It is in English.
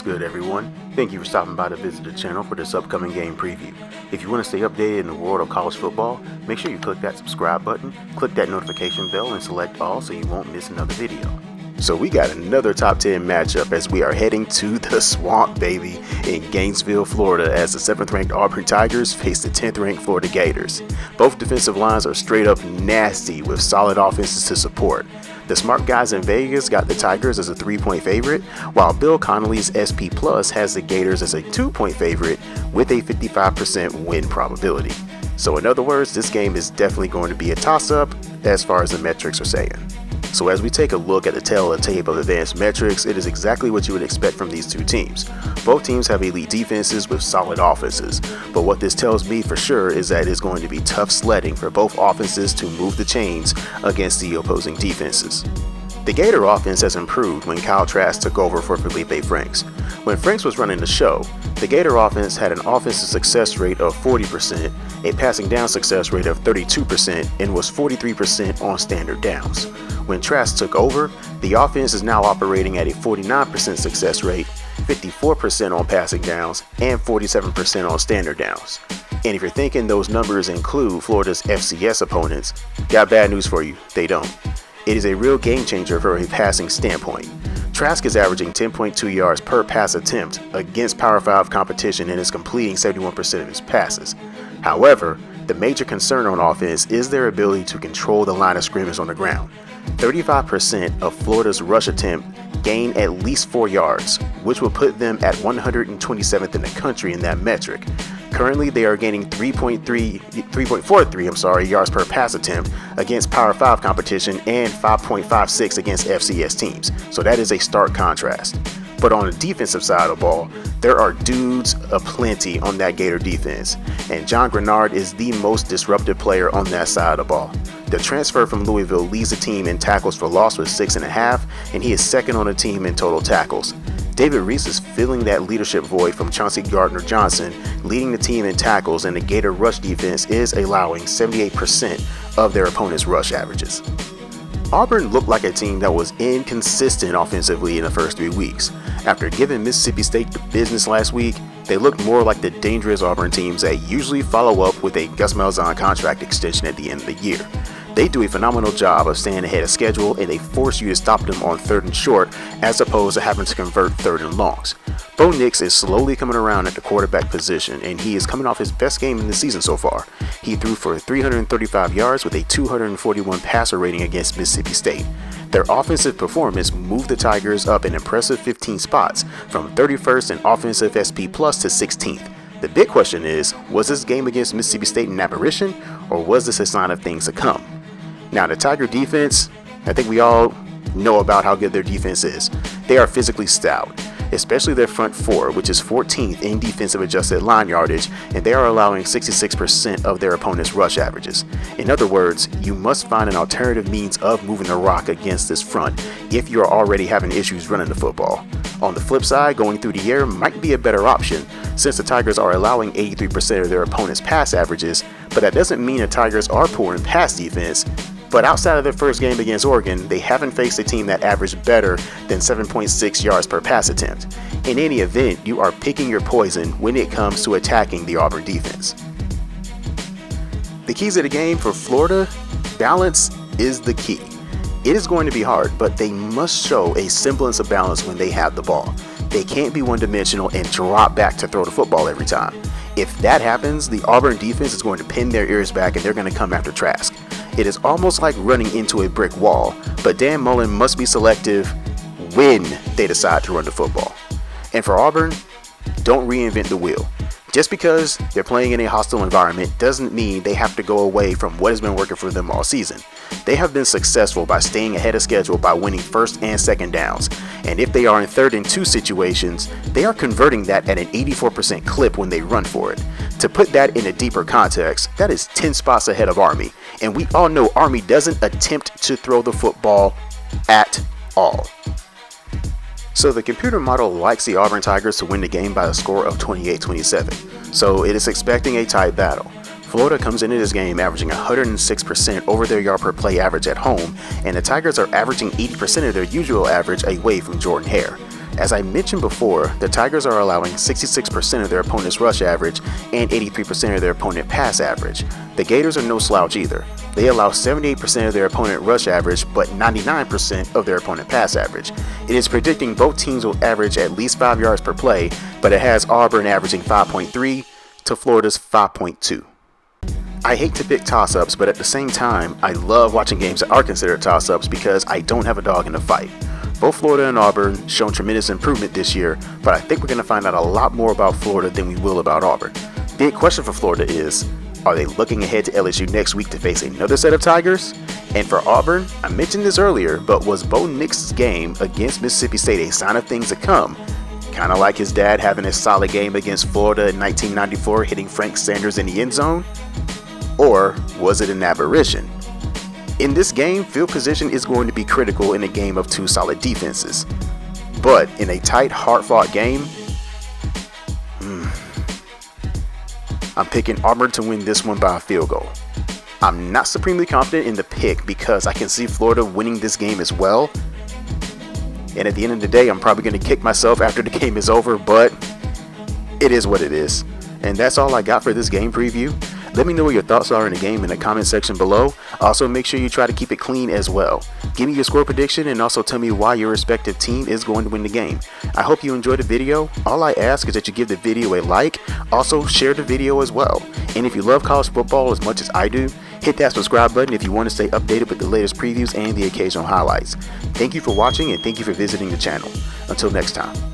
good, everyone? Thank you for stopping by to visit the channel for this upcoming game preview. If you want to stay updated in the world of college football, make sure you click that subscribe button, click that notification bell, and select all so you won't miss another video. So we got another top 10 matchup as we are heading to the swamp, baby, in Gainesville, Florida, as the 7th ranked Auburn Tigers face the 10th ranked Florida Gators. Both defensive lines are straight up nasty with solid offenses to support. The smart guys in Vegas got the Tigers as a 3-point favorite, while Bill Connolly's SP Plus has the Gators as a 2-point favorite with a 55% win probability. So in other words, this game is definitely going to be a toss-up as far as the metrics are saying. So as we take a look at the tail of the tape of advanced metrics, it is exactly what you would expect from these two teams. Both teams have elite defenses with solid offenses, but what this tells me for sure is that it's going to be tough sledding for both offenses to move the chains against the opposing defenses. The Gator offense has improved when Kyle Trask took over for Felipe Franks. When Franks was running the show, the Gator offense had an offensive success rate of 40%, a passing down success rate of 32%, and was 43% on standard downs. When Trask took over, the offense is now operating at a 49% success rate, 54% on passing downs, and 47% on standard downs. And if you're thinking those numbers include Florida's FCS opponents, got bad news for you, they don't. It is a real game changer from a passing standpoint. Trask is averaging 10.2 yards per pass attempt against Power 5 competition and is completing 71% of his passes. However, the major concern on offense is their ability to control the line of scrimmage on the ground. 35% of Florida's rush attempt gain at least 4 yards, which will put them at 127th in the country in that metric. Currently, they are gaining 3.43 yards per pass attempt against Power 5 competition and 5.56 against FCS teams. So that is a stark contrast. But on the defensive side of the ball, there are dudes aplenty on that Gator defense, and John Grenard is the most disruptive player on that side of the ball. The transfer from Louisville leads the team in tackles for loss with 6.5, and he is second on the team in total tackles. David Reese is filling that leadership void from Chauncey Gardner-Johnson, leading the team in tackles, and the Gator rush defense is allowing 78% of their opponent's rush averages. Auburn looked like a team that was inconsistent offensively in the first 3 weeks. After giving Mississippi State the business last week, they looked more like the dangerous Auburn teams that usually follow up with a Gus Malzahn contract extension at the end of the year. They do a phenomenal job of staying ahead of schedule, and they force you to stop them on 3rd and short as opposed to having to convert 3rd and longs. Bo Nix is slowly coming around at the quarterback position, and he is coming off his best game in the season so far. He threw for 335 yards with a 241 passer rating against Mississippi State. Their offensive performance moved the Tigers up an impressive 15 spots, from 31st in offensive SP Plus to 16th. The big question is, was this game against Mississippi State an aberration, or was this a sign of things to come? Now, the Tiger defense, I think we all know about how good their defense is. They are physically stout, especially their front four, which is 14th in defensive adjusted line yardage, and they are allowing 66% of their opponent's rush averages. In other words, you must find an alternative means of moving the rock against this front if you are already having issues running the football. On the flip side, going through the air might be a better option, since the Tigers are allowing 83% of their opponent's pass averages, but that doesn't mean the Tigers are poor in pass defense. But outside of their first game against Oregon, they haven't faced a team that averaged better than 7.6 yards per pass attempt. In any event, you are picking your poison when it comes to attacking the Auburn defense. The keys of the game for Florida: balance is the key. It is going to be hard, but they must show a semblance of balance when they have the ball. They can't be one-dimensional and drop back to throw the football every time. If that happens, the Auburn defense is going to pin their ears back and they're going to come after Trask. It is almost like running into a brick wall, but Dan Mullen must be selective when they decide to run the football. And for Auburn, don't reinvent the wheel. Just because they're playing in a hostile environment doesn't mean they have to go away from what has been working for them all season. They have been successful by staying ahead of schedule by winning 1st and 2nd downs. And if they are in 3rd and 2 situations, they are converting that at an 84% clip when they run for it. To put that in a deeper context, that is 10 spots ahead of Army. And we all know Army doesn't attempt to throw the football at all. So the computer model likes the Auburn Tigers to win the game by a score of 28-27. So it is expecting a tight battle. Florida comes into this game averaging 106% over their yard per play average at home, and the Tigers are averaging 80% of their usual average away from Jordan Hare. As I mentioned before, the Tigers are allowing 66% of their opponent's rush average and 83% of their opponent pass average. The Gators are no slouch either. They allow 78% of their opponent rush average, but 99% of their opponent pass average. It is predicting both teams will average at least 5 yards per play, but it has Auburn averaging 5.3 to Florida's 5.2. I hate to pick toss-ups, but at the same time, I love watching games that are considered toss-ups because I don't have a dog in the fight. Both Florida and Auburn shown tremendous improvement this year, but I think we're going to find out a lot more about Florida than we will about Auburn. Big question for Florida is, are they looking ahead to LSU next week to face another set of Tigers? And for Auburn, I mentioned this earlier, but was Bo Nix's game against Mississippi State a sign of things to come? Kind of like his dad having a solid game against Florida in 1994, hitting Frank Sanders in the end zone? Or was it an aberration? In this game, field position is going to be critical in a game of two solid defenses. But in a tight, hard-fought game, I'm picking Auburn to win this one by a field goal. I'm not supremely confident in the pick because I can see Florida winning this game as well. And at the end of the day, I'm probably going to kick myself after the game is over, but it is what it is. And that's all I got for this game preview. Let me know what your thoughts are in the game in the comment section below. Also, make sure you try to keep it clean as well. Give me your score prediction and also tell me why your respective team is going to win the game. I hope you enjoyed the video. All I ask is that you give the video a like. Also, share the video as well. And if you love college football as much as I do, hit that subscribe button if you want to stay updated with the latest previews and the occasional highlights. Thank you for watching and thank you for visiting the channel. Until next time.